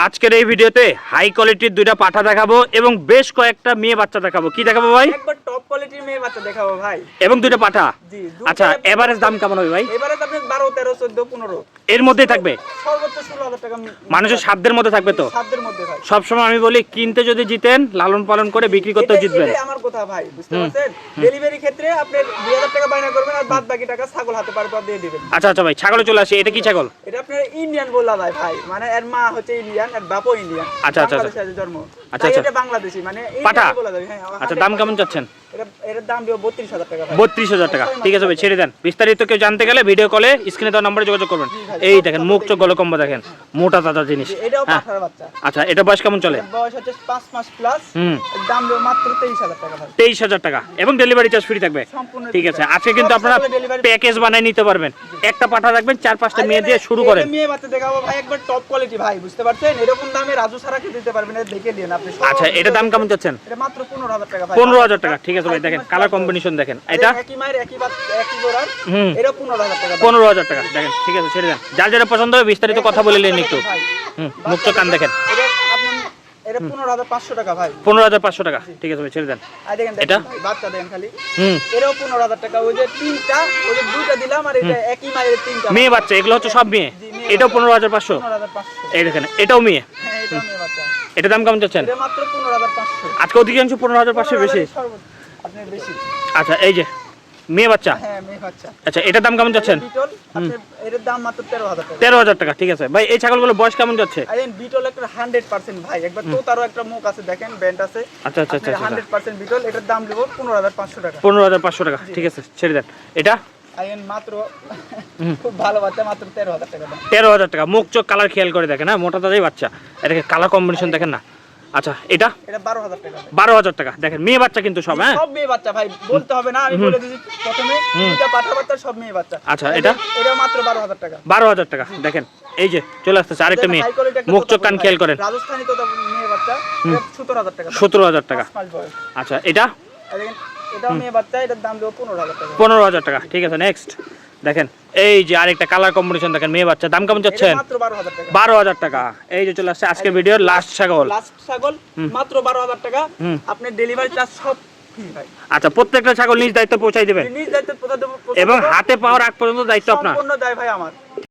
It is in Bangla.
আজকের এই ভিডিওতে হাই কোয়ালিটির দুইটা পাঠা দেখাবো এবং বেশ কয়েকটা মেয়ে বাচ্চা দেখাবো। কি দেখাবো ভাই? একবার টপ কোয়ালিটির মেয়ে বাচ্চা দেখাবো ভাই। এবং দুইটা পাঠা। জি। আচ্ছা, এভারেজ দাম কেমন হবে ভাই? এভারেজ আপনি 12, 13, 14, 15 এর মধ্যেই থাকবে? সর্বোচ্চ 16,000 টাকা। মানুষের সাধ্যের মধ্যে থাকবে তো? সাধ্যের মধ্যে ভাই। সবসময় আমি বলি কিনতে যদি জিতেন লালন পালন করে বিক্রি করতে জিতবেন। এটাই আমার কথা ভাই, বুঝতে পারছেন? ডেলিভারি ক্ষেত্রে আপনি 2000 টাকা বায়না করবেন আর বাদ বাকি টাকা ছাগল হাতে পার দিয়ে দিবেন। আচ্ছা আচ্ছা ভাই, ছাগলে চলে আসি। এটা কি ছাগল? এটা আপনার ইন্ডিয়ান বলা যায় ভাই, মানে এর মা হচ্ছে ইন্ডিয়ান আর বাপও ইন্ডিয়ান। আচ্ছা আচ্ছা বাংলাদেশে জন্ম। আচ্ছা তাই আচ্ছা। এটা বাংলাদেশি, মানে পাঠা ইন্ডিয়ান বলা যায়। হ্যাঁ। আচ্ছা, দাম কেমন চাচ্ছেন? এর দাম দিব 32,000 টাকা ভাই। 32,000 টাকা। ঠিক আছে ভাই, ছেড়ে দেন। বিস্তারিত কেউ জানতে গেলে ভিডিও কলে স্ক্রিনে দেওয়া নম্বরে যোগাযোগ করবেন। এই দেখেন মুখ চোখ গলকম্বা দেখেন, মোটা তাজা জিনিস। এটাও হ্যাঁ। পাঠার বাচ্চা। আচ্ছা, এটা বয়স কেমন চলে? বয়স হচ্ছে 5 মাস প্লাস। দাম দিব মাত্র 23,000 টাকা ভাই। 23,000 টাকা এবং ডেলিভারি চার্জ ফ্রি থাকবে। সম্পূর্ণ ঠিক আছে, আজকে কিন্তু আপনারা প্যাকেজ বানাই নিতে পারবেন। একটা পাঠা রাখবেন, 4-5টা মেয়ে দিয়ে শুরু করেন। মেয়ে বাচ্চা দেখাবো ভাই, একবার টপ কোয়ালিটি ভাই, বুঝতে পারছেন? এরকম দামে রাজু ছাড়া খেতে দিতে পারবেন না, দেখে নিন আপনি। আচ্ছা, এটা দাম কেমন চাচ্ছেন? এটা মাত্র 15,000 টাকা ভাই। 15,000 টাকা। ঠিক আছে ভাই, দেখেন কালার কম্বিনেশন দেখেন। এটা একই মায়ের একই বাচ্চা একই জোড়ার। এটা 15,000 টাকা। 15,000 টাকা দেখেন। ঠিক আছে, ছেড়ে দেন। যার যেটা পছন্দ হবে বিস্তারিত কথা বলে নিন একটু। মুখ চোখ কান দেখেন। এটা আপনি এটা 15,500 টাকা ভাই। 15,500 টাকা। ঠিক আছে ভাই, ছেড়ে দেন। আর দেখেন এটা ভাই, বাচ্চা দেন খালি। এটাও 15,000 টাকা। ওই যে তিনটা, ওই যে দুইটা দিলাম আর এটা একই মায়ের তিনটা। মেয়ে বাচ্চা, এগুলো হচ্ছে সব মেয়ে। এটাও 15,500। 15,500। এই দেখেন, এটাও মেয়ে। হ্যাঁ, এটাও মেয়ে বাচ্চা। এটা দাম কেমন চাচ্ছেন? এটা মাত্র 15,500। আজকে অধিকাংশ 15,500 বেশি। আপনি বেশি। আচ্ছা, এই যে মেয়ে বাচ্চা। হ্যাঁ, মেয়ে বাচ্চা। আচ্ছা, এটার দাম কেমন চাচ্ছেন? বিটল, আপনি এর দাম মাত্র 13,000 টাকা। 13,000 টাকা। ঠিক আছে ভাই, এই ছাগলগুলো বয়স কেমন যাচ্ছে? আরে বিটল একটা 100% ভাই, একবার তো তারও একটা মুখ আছে দেখেন, ব্যান্ড আছে। আচ্ছা আচ্ছা আচ্ছা। 100% বিটল, এটার দাম দেব 15,500 টাকা। 15,500 টাকা। ঠিক আছে, ছেড়ে দেন। এটা আইন মাত্র খুব ভালো বাচ্চা, মাত্র 13,000 টাকা দাম। 13,000 টাকা। মুখ চোখ কালার খেয়াল করে দেখেন। হ্যাঁ, মোটা তাজাই বাচ্চা। এটাকে কালার কম্বিনেশন দেখেন না। আচ্ছা, এটা 12,000 টাকা। 12,000 টাকা। দেখেন মেয়ে বাচ্চা কিন্তু সব। হ্যাঁ, সব মেয়ে বাচ্চা ভাই, বলতে হবে না, আমি বলে দিয়েছি প্রথমে। দুইটা পাঠা বাচ্চা, সব মেয়ে বাচ্চা। আচ্ছা, এটা মাত্র 12,000 টাকা। 12,000 টাকা। দেখেন এই যে চলে আসতেছে আরেকটা মেয়ে। মুখ চোখ কান খেয়াল করেন। রাজস্থানী তো মেয়ে বাচ্চা, 17,000 টাকা। 17,000 টাকা। 5 মাস বয়স। আচ্ছা, এটা দেখেন, এটাও মেয়ে বাচ্চা, এটার দাম দেব 15,000 টাকা। 15,000 টাকা। ঠিক আছে, নেক্সট দেখেন এই যে আরেকটা কালার কম্বিনেশন দেখেন, মেয়ে বাচ্চা। দাম কেমন যাচ্ছেন? মাত্র 12,000 টাকা। 12,000 টাকা। এই যে চলে আসছে আজকের ভিডিওর লাস্ট ছাগল। লাস্ট ছাগল মাত্র 12,000 টাকা। আপনি ডেলিভারি চার্জ সব ফ্রি ভাই। আচ্ছা, প্রত্যেকটা ছাগল নিজ দায়িত্ব পৌঁছাই দিবেন নিজ দায়িত্বে পৌঁছে দেব। এবং হাতে পাওয়ার আগ পর্যন্ত দায়িত্ব আপনার। সম্পূর্ণ দায় ভাই আমার।